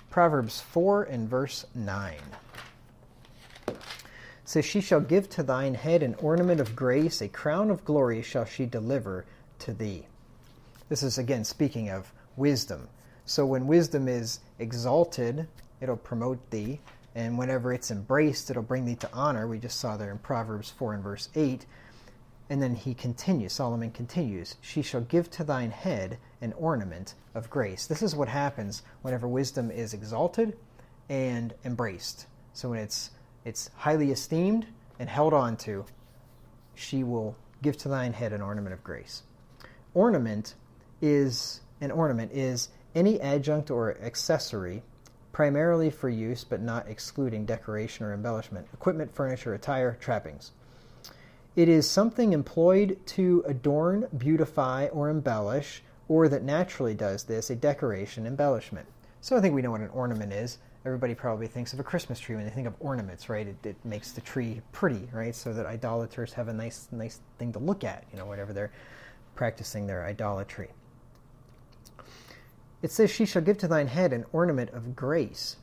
Proverbs 4 and verse 9. It says, she shall give to thine head an ornament of grace, a crown of glory shall she deliver to thee. This is again speaking of wisdom. So when wisdom is exalted, it'll promote thee, and whenever it's embraced, it'll bring thee to honor. We just saw there in Proverbs 4 and verse 8. And then Solomon continues, she shall give to thine head an ornament of grace. This is what happens whenever wisdom is exalted and embraced. So when it's highly esteemed and held on to, she will give to thine head an ornament of grace. An ornament is any adjunct or accessory primarily for use but not excluding decoration or embellishment, equipment, furniture, attire, trappings. It is something employed to adorn, beautify, or embellish, or that naturally does this, a decoration, embellishment. So I think we know what an ornament is. Everybody probably thinks of a Christmas tree when they think of ornaments, right? It makes the tree pretty, right? So that idolaters have a nice thing to look at, whenever they're practicing their idolatry. It says, she shall give to thine head an ornament of grace.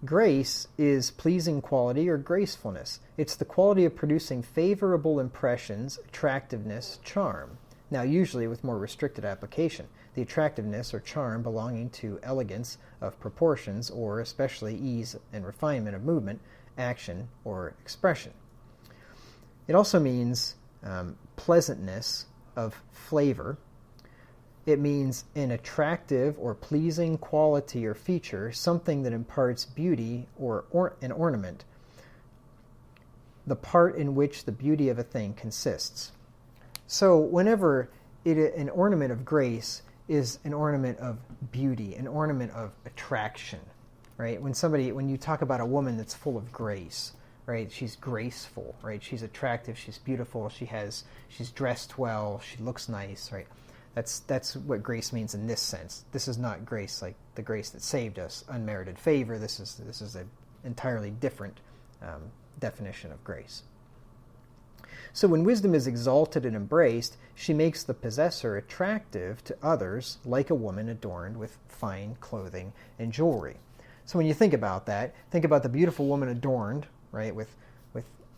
Grace is pleasing quality or gracefulness. It's the quality of producing favorable impressions, attractiveness, charm. Now, usually with more restricted application, the attractiveness or charm belonging to elegance of proportions or especially ease and refinement of movement, action, or expression. It also means pleasantness of flavor. It means an attractive or pleasing quality or feature, something that imparts beauty or an ornament, the part in which the beauty of a thing consists. So whenever an ornament of grace is an ornament of beauty, an ornament of attraction, right? When you talk about a woman that's full of grace, right? She's graceful, right? She's attractive, she's beautiful, she's dressed well, she looks nice, right? That's what grace means in this sense. This is not grace like the grace that saved us, unmerited favor. This is an entirely different definition of grace. So when wisdom is exalted and embraced, she makes the possessor attractive to others, like a woman adorned with fine clothing and jewelry. So when you think about that, think about the beautiful woman adorned, right, with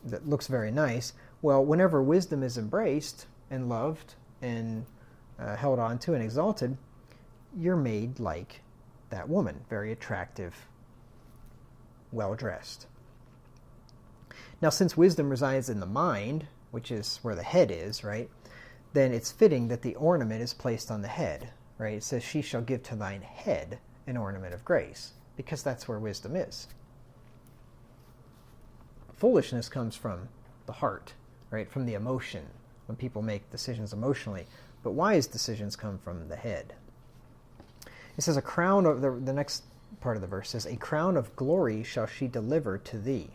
that looks very nice. Well, whenever wisdom is embraced and loved and held on to and exalted, you're made like that woman, very attractive, well-dressed. Now, since wisdom resides in the mind, which is where the head is, right, then it's fitting that the ornament is placed on the head, right? It says, she shall give to thine head an ornament of grace, because that's where wisdom is. Foolishness comes from the heart, right, from the emotion, when people make decisions emotionally. But wise decisions come from the head. It says, a crown of the next part of the verse says, a crown of glory shall she deliver to thee.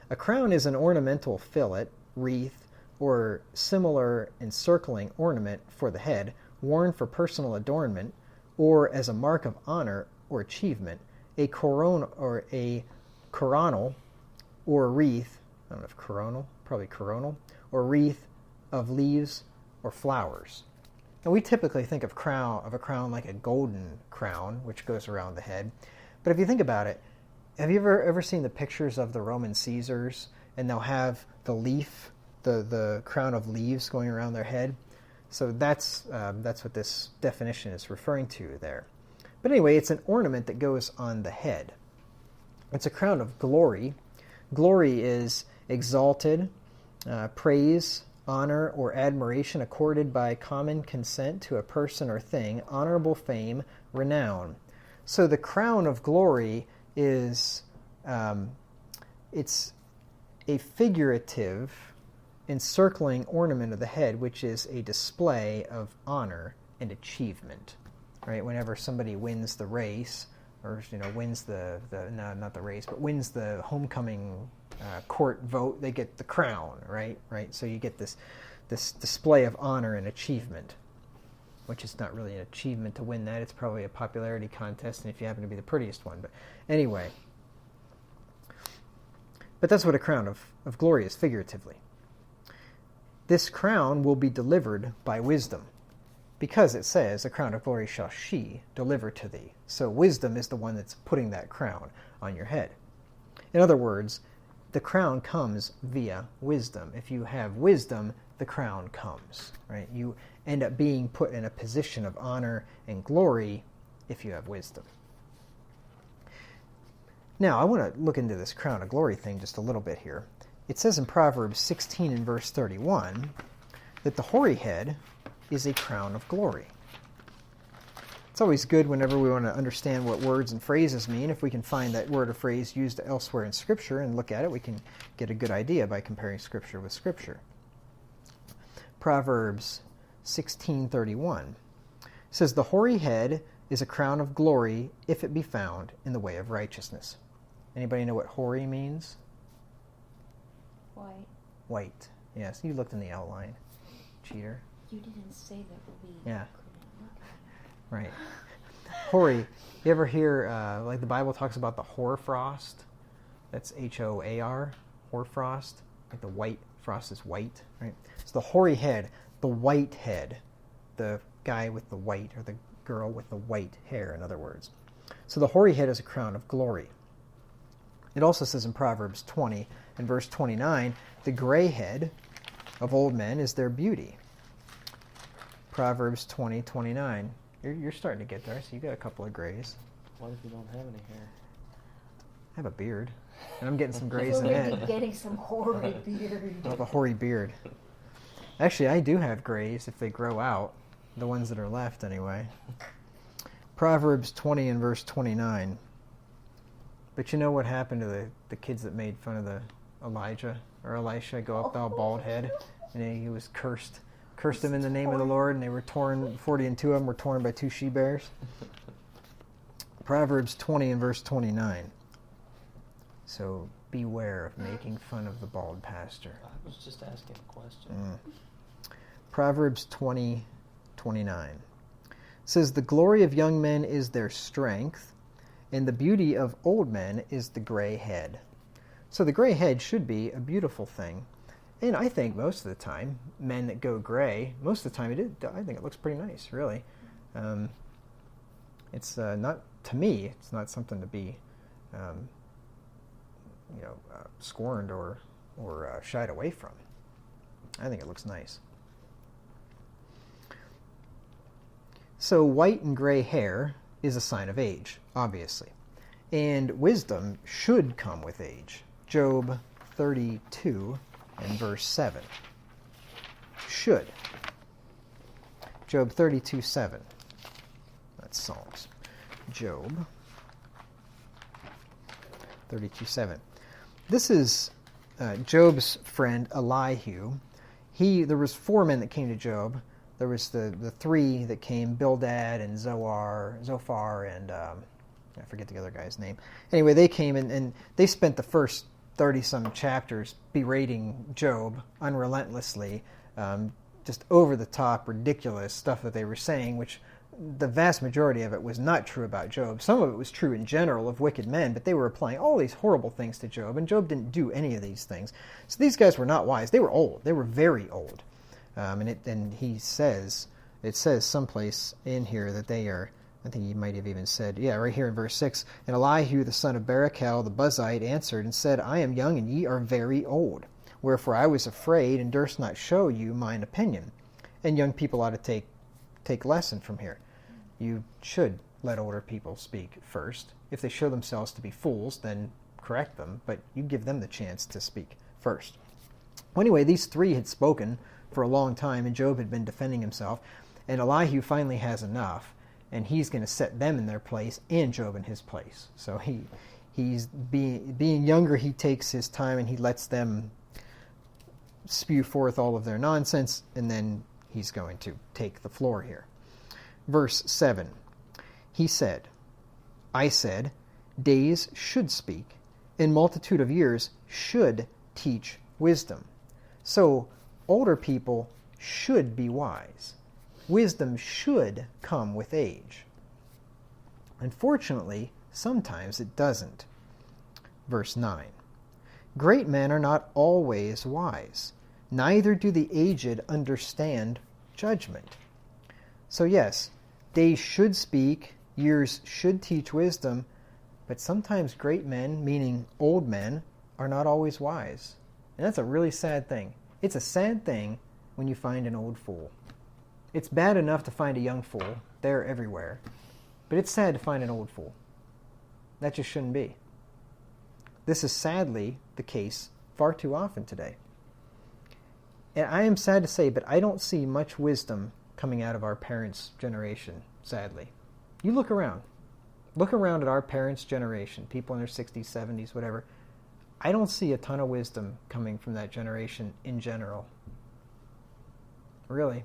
A crown is an ornamental fillet, wreath, or similar encircling ornament for the head, worn for personal adornment, or as a mark of honor or achievement. A coronal or wreath, I don't know if coronal, probably coronal, or wreath of leaves or flowers. Now, we typically think of a crown like a golden crown, which goes around the head. But if you think about it, have you ever seen the pictures of the Roman Caesars, and they'll have the leaf, the crown of leaves going around their head? So that's what this definition is referring to there. But anyway, it's an ornament that goes on the head. It's a crown of glory. Glory is exalted, praise, honor, or admiration accorded by common consent to a person or thing, honorable fame, renown. So the crown of glory is it's a figurative encircling ornament of the head, which is a display of honor and achievement. Right? Whenever somebody wins the race, or wins wins the homecoming court vote, they get the crown, right? So you get this display of honor and achievement, which is not really an achievement to win that. It's probably a popularity contest, and if you happen to be the prettiest one. But anyway, that's what a crown of glory is figuratively. This crown will be delivered by wisdom. because it says, a crown of glory shall she deliver to thee. So wisdom is the one that's putting that crown on your head. In other words, the crown comes via wisdom. If you have wisdom, the crown comes, right? You end up being put in a position of honor and glory if you have wisdom. Now, I want to look into this crown of glory thing just a little bit here. It says in Proverbs 16 and verse 31 that the hoary head is a crown of glory. It's always good whenever we want to understand what words and phrases mean. If we can find that word or phrase used elsewhere in Scripture and look at it, we can get a good idea by comparing Scripture with Scripture. Proverbs 16:31 says, the hoary head is a crown of glory if it be found in the way of righteousness. Anybody know what hoary means? White. White. Yes, you looked in the outline. Cheater. You didn't say that we Yeah. couldn't look at Right. Hoary. You ever hear, like the Bible talks about the hoarfrost? That's H-O-A-R, hoarfrost. Like the white, frost is white, right? So the hoary head, the white head, the guy with the white, or the girl with the white hair, in other words. So the hoary head is a crown of glory. It also says in Proverbs 20 and verse 29, the gray head of old men is their beauty. Proverbs 20:29. You're starting to get there, so you got a couple of grays. What if you don't have any hair? I have a beard, and I'm getting some it. grays So in maybe it. getting some hoary beard. I have a hoary beard. Actually, I do have grays if they grow out. The ones that are left, anyway. Proverbs 20 and verse 29. But you know what happened to the kids that made fun of the Elijah or Elisha, go up thou bald head? And he was cursed. Cursed him in the name of the Lord, and they were torn, 40 and 2 of them were torn by 2 she-bears. Proverbs 20 and verse 29. So beware of making fun of the bald pastor. I was just asking a question. Proverbs 20:29 says, the glory of young men is their strength, and the beauty of old men is the gray head. So the gray head should be a beautiful thing. And I think most of the time, men that go gray, most of the time I think it looks pretty nice, really. It's not, to me, it's not something to be, scorned or shied away from. I think it looks nice. So white and gray hair is a sign of age, obviously. And wisdom should come with age. Job 32 and verse 7. Should. Job 32:7. That's Psalms. Job 32:7. This is Job's friend Elihu. There was 4 men that came to Job. There was the 3 that came, Bildad and Zophar, and I forget the other guy's name. Anyway, they came and they spent the first 30-some chapters berating Job unrelentlessly, just over-the-top, ridiculous stuff that they were saying, which the vast majority of it was not true about Job. Some of it was true in general of wicked men, but they were applying all these horrible things to Job, and Job didn't do any of these things. So these guys were not wise. They were old. They were very old. It says someplace in here that they are, I think he might have even said, right here in verse 6, and Elihu the son of Barachel the Buzite answered and said, I am young, and ye are very old. Wherefore I was afraid, and durst not show you mine opinion. And young people ought to take lesson from here. You should let older people speak first. If they show themselves to be fools, then correct them, but you give them the chance to speak first. Well, anyway, these 3 had spoken for a long time, and Job had been defending himself, and Elihu finally has enough, and he's going to set them in their place and Job in his place. So he's being younger, he takes his time and he lets them spew forth all of their nonsense, and then he's going to take the floor here. Verse 7, he said, I said, days should speak, and multitude of years should teach wisdom. So older people should be wise. Wisdom should come with age. Unfortunately, sometimes it doesn't. Verse 9, great men are not always wise, neither do the aged understand judgment. So yes, days should speak, years should teach wisdom, but sometimes great men, meaning old men, are not always wise. And that's a really sad thing. It's a sad thing when you find an old fool. It's bad enough to find a young fool. They're everywhere. But it's sad to find an old fool. That just shouldn't be. This is sadly the case far too often today. And I am sad to say, but I don't see much wisdom coming out of our parents' generation, sadly. You look around. Look around at our parents' generation, people in their 60s, 70s, whatever. I don't see a ton of wisdom coming from that generation in general. Really.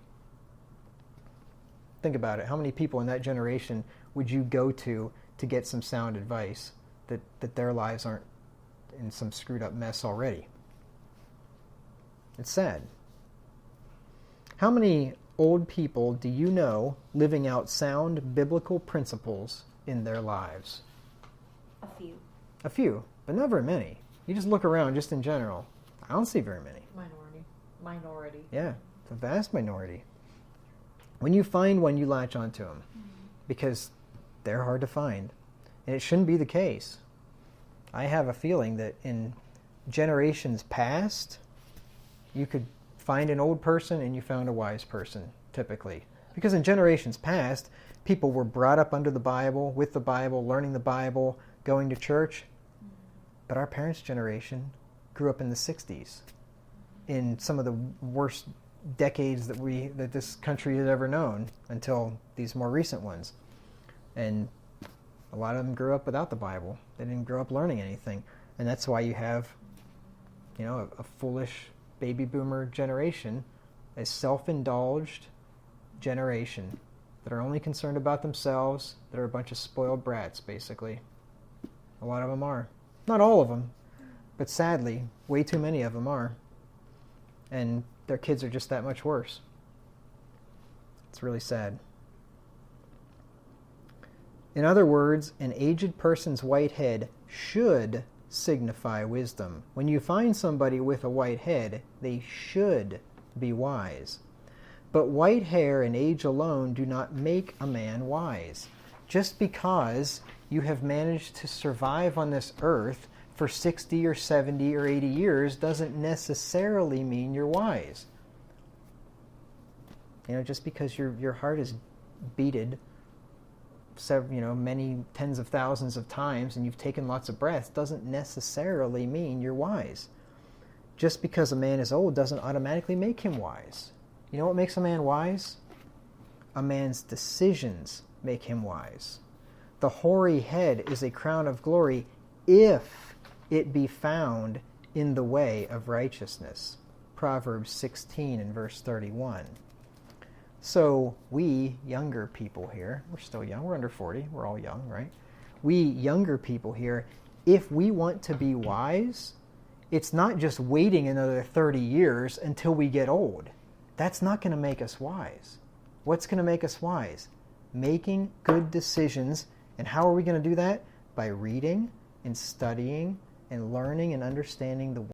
Think about it. How many people in that generation would you go to get some sound advice that their lives aren't in some screwed up mess already? It's sad. How many old people do you know living out sound biblical principles in their lives? A few. A few, but not very many. You just look around just in general. I don't see very many. Minority. Yeah, it's a vast minority. When you find one, you latch onto them because they're hard to find. And it shouldn't be the case. I have a feeling that in generations past, you could find an old person and you found a wise person, typically. Because in generations past, people were brought up under the Bible, with the Bible, learning the Bible, going to church. But our parents' generation grew up in the 60s, in some of the worst decades that this country has ever known until these more recent ones. And a lot of them grew up without the Bible. They didn't grow up learning anything. And that's why you have, a foolish baby boomer generation, a self-indulged generation that are only concerned about themselves, that are a bunch of spoiled brats, basically. A lot of them are. Not all of them, but sadly, way too many of them are. And their kids are just that much worse. It's really sad. In other words, an aged person's white head should signify wisdom. When you find somebody with a white head, they should be wise. But white hair and age alone do not make a man wise. Just because you have managed to survive on this earth for 60 or 70 or 80 years doesn't necessarily mean you're wise. Just because your heart is beated many tens of thousands of times and you've taken lots of breaths doesn't necessarily mean you're wise. Just because a man is old doesn't automatically make him wise. You know what makes a man wise? A man's decisions make him wise. The hoary head is a crown of glory if it be found in the way of righteousness. Proverbs 16 and verse 31. So we younger people here, we're still young, we're under 40, we're all young, right? We younger people here, if we want to be wise, it's not just waiting another 30 years until we get old. That's not going to make us wise. What's going to make us wise? Making good decisions. And how are we going to do that? By reading and studying and learning and understanding the